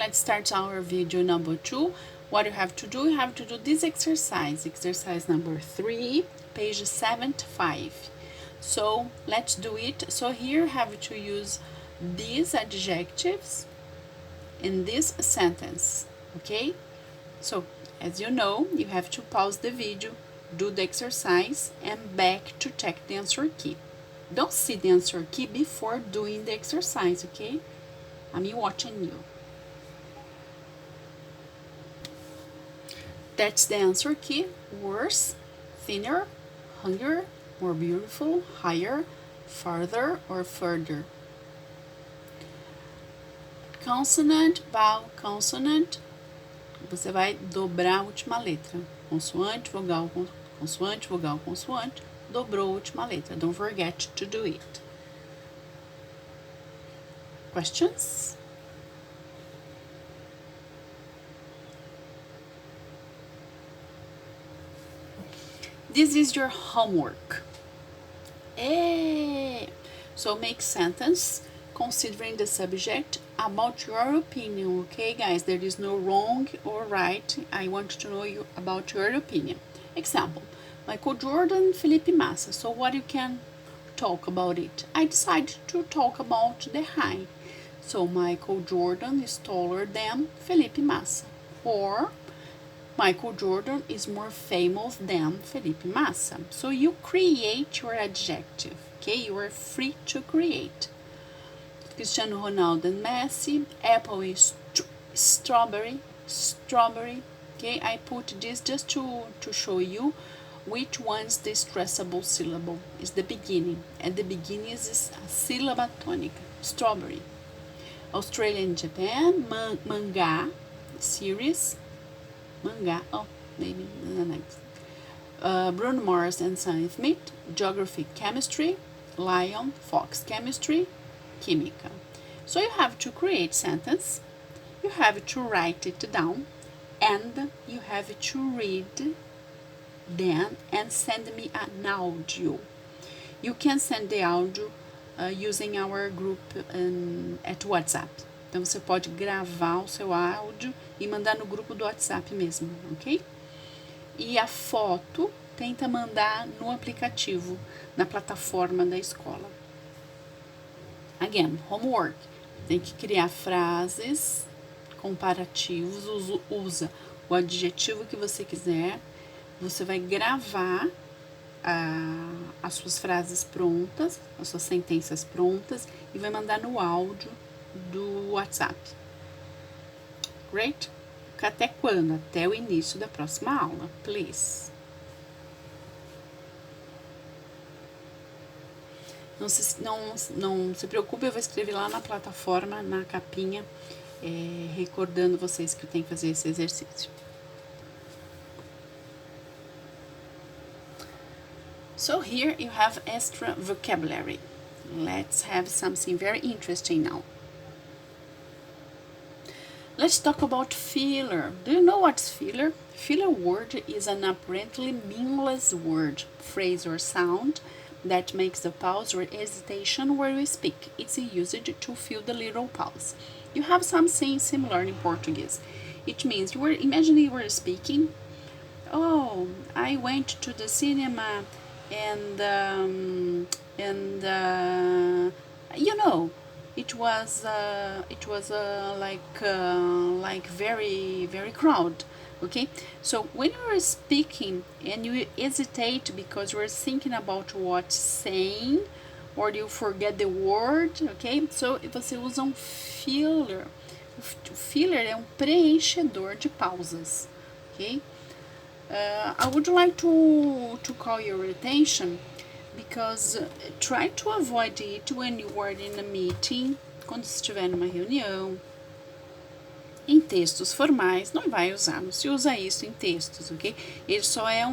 let's start our video number 2. What you have to do, this exercise number 3, page 75. So let's do it. So here you have to use these adjectives in this sentence, okay? So as you know, you have to pause the video, do the exercise, and back to check the answer key. Don't see the answer key before doing the exercise, okay? I'm watching you. That's the answer key. Worse, thinner, hungrier, more beautiful, higher, farther, or further. Consonant, vowel, consonant. Você vai dobrar a última letra. Consoante, vogal, consoante, vogal, consoante. Dobrou a última letra. Don't forget to do it. Questions? This is your homework. So make sentence considering the subject about your opinion, okay guys? There is no wrong or right. I want to know you about your opinion. Example, Michael Jordan, Felipe Massa. So what you can talk about it? I decided to talk about the height. So Michael Jordan is taller than Felipe Massa. Or Michael Jordan is more famous than Felipe Massa. So you create your adjective, okay? You are free to create. Cristiano Ronaldo and Messi. Apple is strawberry. Okay, I put this just to show you which one's the stressable syllable. Is the beginning. At the beginning is a syllable tonic. Strawberry. Australia and Japan. Manga series. Manga. Oh, maybe the next. Bruno Mars and Sam Smith. Geography, chemistry. Lion, fox, chemistry. Química. So you have to create sentence, you have to write it down, and you have to read then and send me an audio. You can send the audio using our group at WhatsApp. Então você pode gravar o seu áudio e mandar no grupo do WhatsApp mesmo, ok? E a foto tenta mandar no aplicativo, na plataforma da escola. Again, homework. Tem que criar frases comparativos, usa o adjetivo que você quiser. Você vai gravar as suas frases prontas, as suas sentenças prontas e vai mandar no áudio do WhatsApp. Great? Até quando? Até o início da próxima aula, please. Não se preocupe, eu vou escrever lá na plataforma, na capinha, recordando vocês que tem que fazer esse exercício. So here you have extra vocabulary. Let's have something very interesting now. Let's talk about filler. Do you know what's filler? Filler word is an apparently meaningless word, phrase, or sound that makes a pause or hesitation where we speak. It's used to fill the little pause. You have something similar in Portuguese. It means imagine you were speaking. Oh, I went to the cinema and you know, it was like very crowded. Okay, so when you are speaking and you hesitate because you are thinking about what saying, or you forget the word, okay? So você usa filler. O filler é preenchedor de pausas, okay? I would like to call your attention because try to avoid it when you are in a meeting, quando estiver numa reunião. Em textos formais, não vai usar, não se usa isso em textos, ok? Ele só é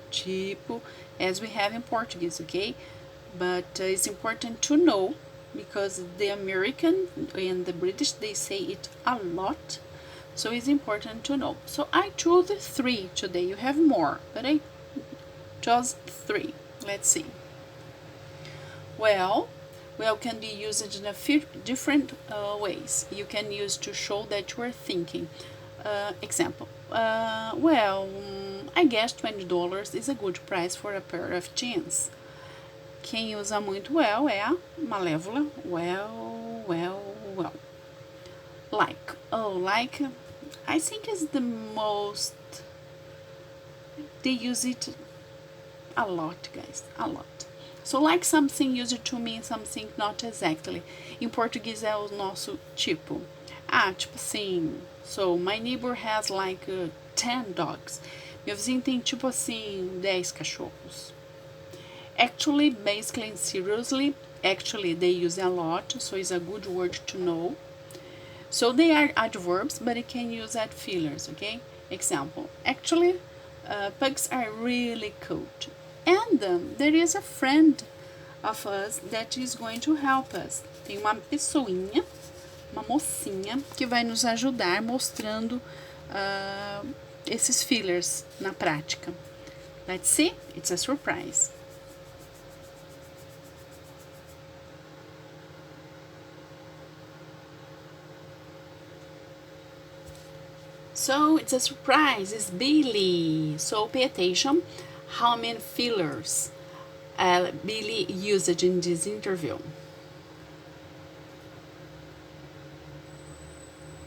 tipo, as we have in Portuguese, ok? But it's important to know, because the American and the British, they say it a lot, so it's important to know. So I chose 3 today, you have more, but I chose 3. Let's see. Well, well can be used in a few different ways. You can use to show that you are thinking. Example, I guess $20 is a good price for a pair of jeans. Quem usa muito well é a Malévola. Well. Like. Like, I think is the most, they use it a lot, guys, a lot. So like something used to mean something not exactly. Em português é o nosso tipo. Tipo assim, so my neighbor has like 10 dogs. Meu vizinho tem tipo assim 10 cachorros. Actually, basically, and seriously, actually they use a lot, so it's a good word to know. So they are adverbs, but it can use at fillers, okay? Example, actually, pugs are really cute. And there is a friend of us that is going to help us. Tem uma pessoinha, uma mocinha, que vai nos ajudar mostrando esses fillers na prática. Let's see, it's a surprise. So it's a surprise, it's Billy. So pay attention how many fillers Billy used in this interview.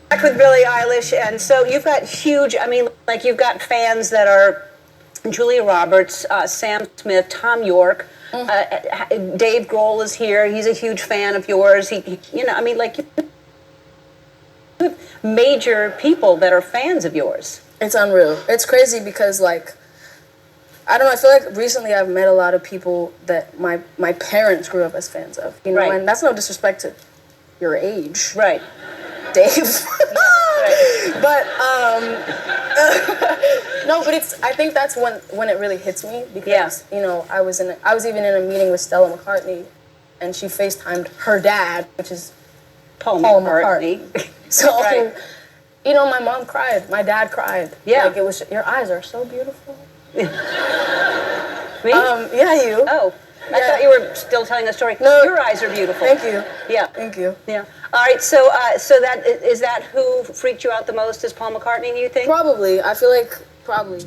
Back with Billie Eilish, and so you've got huge, I mean, like you've got fans that are Julia Roberts, Sam Smith, Tom York, Dave Grohl is here. He's a huge fan of yours. He you know, I mean, like major people that are fans of yours. It's unreal. It's crazy because, like, I don't know, I feel like recently I've met a lot of people that my parents grew up as fans of, you know, Right. and that's no disrespect to your age, Right. Dave. Right. But no, but I think that's when it really hits me because you know I was even in a meeting with Stella McCartney, and she FaceTimed her dad, which is Paul McCartney. So, Right. you know, my mom cried, my dad cried. Yeah. Like it was, your eyes are so beautiful. Me? Yeah, you. Oh, I Yeah. thought you were still telling a story. No. Your eyes are beautiful. Thank you. Yeah. Thank you. Yeah. All right. So, that is that who freaked you out the most? Is Paul McCartney? You think? Probably. I feel like probably.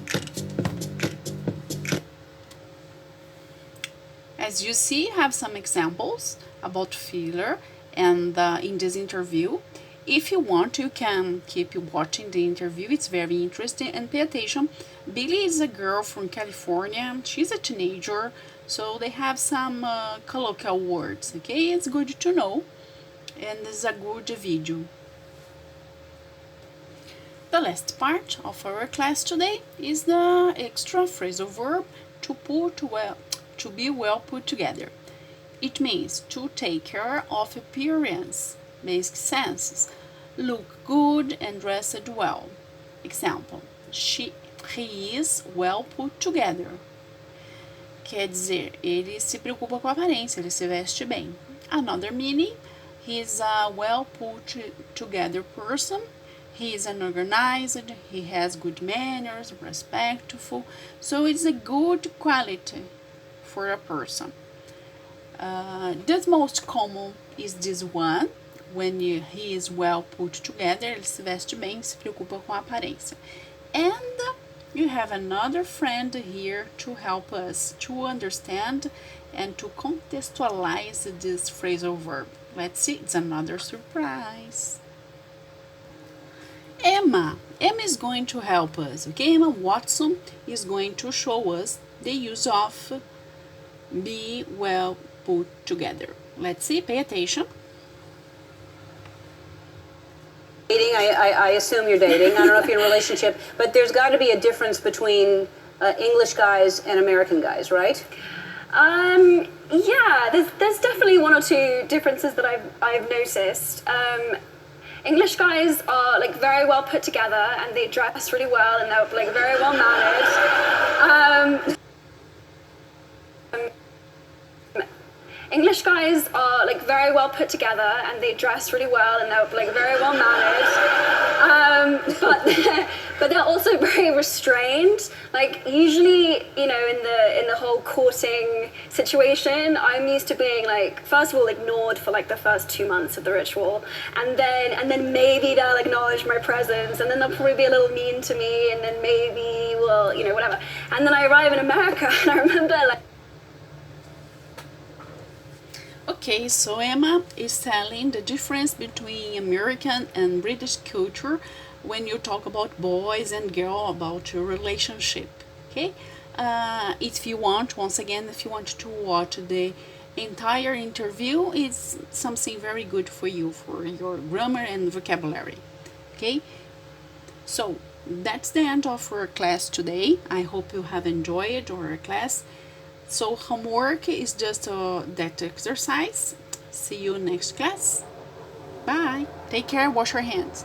As you see, I have some examples about filler and in this interview. If you want, you can keep watching the interview. It's very interesting, and pay attention. Billie is a girl from California. She's a teenager, so they have some colloquial words, okay? It's good to know, and it's a good video. The last part of our class today is the extra phrasal verb to be well put together. It means to take care of appearance, basic senses, look good and dressed well. Example, he is well put together. Quer dizer, ele se preocupa com a aparência, ele se veste bem. Another meaning, he is a well put together person. He is an organized, he has good manners, respectful. So it's a good quality for a person. The most common is this one. When he is well put together, ele se veste bem, se preocupa com a aparência. And you have another friend here to help us to understand and to contextualize this phrasal verb. Let's see, it's another surprise. Emma is going to help us, okay? Emma Watson is going to show us the use of be well put together. Let's see, pay attention. Dating, I assume you're dating. I don't know if you're in a relationship, but there's got to be a difference between English guys and American guys, right? Yeah, there's definitely one or two differences that I've noticed. English guys are like very well put together and they dress really well and they're like very well mannered. English guys are like very well put together and they dress really well and they're like very well mannered. But they're also very restrained. Like usually, in the whole courting situation, I'm used to being like, first of all, ignored for like the first 2 months of the ritual, and then maybe they'll acknowledge my presence, and then they'll probably be a little mean to me, and then maybe whatever. And then I arrive in America, and I remember like. Okay, so Emma is telling the difference between American and British culture when you talk about boys and girls, about your relationship. Okay, if you want, once again, if you want to watch the entire interview, it's something very good for you, for your grammar and vocabulary. Okay, so that's the end of our class today. I hope you have enjoyed our class. So homework is just that exercise. See you next class. Bye. Take care. Wash your hands.